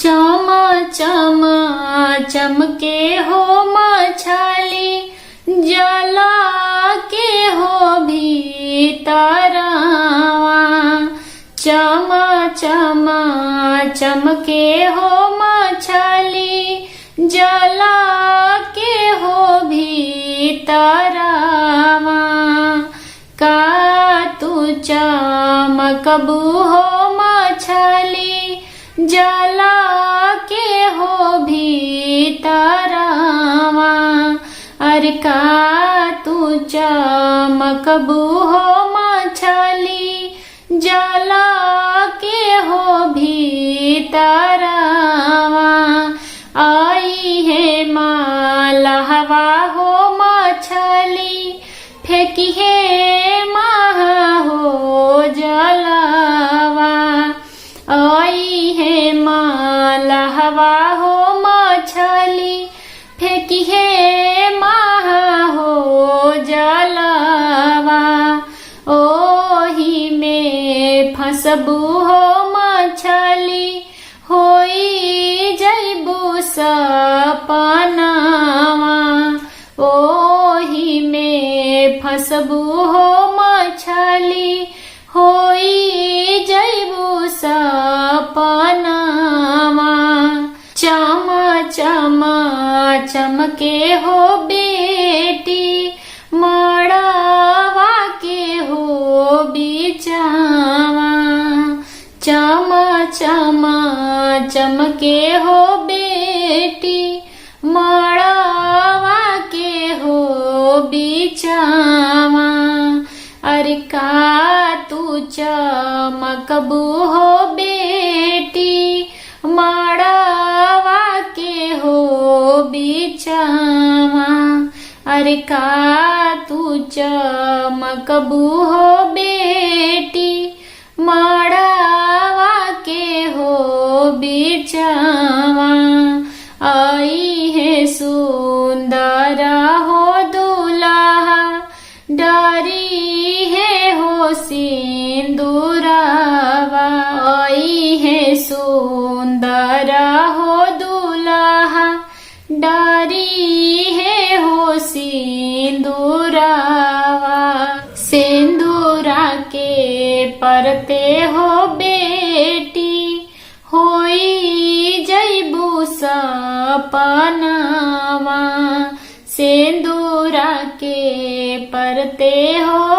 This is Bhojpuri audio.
चमा चमा चमके हो मछली जला के हो भीतरवा। चमा चमा चमके हो मछली जला के हो भीतरवा। का तू चमकबू हो मछली जला के हो भीतरवा। अरे का तू चमकबू हो मछली जला के हो भीतरवा। आई है मालहवा हो मछली फेंकी है महा हो जलवा। आई है मालहवा हो मछली फेंकी है महा हो जलवा। ओही में फंसबू हो मछली होई जइबू सपनावा। ओही में फंसबू हो मछली होई जइबू सपनावा। चमा चमा चमके हो बेटी मड़वा के हो बिचावा। चमा चमा चमके हो बेटी मड़वा के हो बिचावा। अरे का तू चमकबू हो बेटी मड़वा के हो बिचावा। अरे का तू चमकबू हो बेटी मड़वा के हो बिचावा। आई है सुंदर हो दुल्हा डरी है हो सिंदूरवा। आई है सुंदर हो दुल्हा डरी है हो सिंदूरवा। सिंदूरा के परते हो बेटी होई जइबू सपनावा। सिंदूरा के परते हो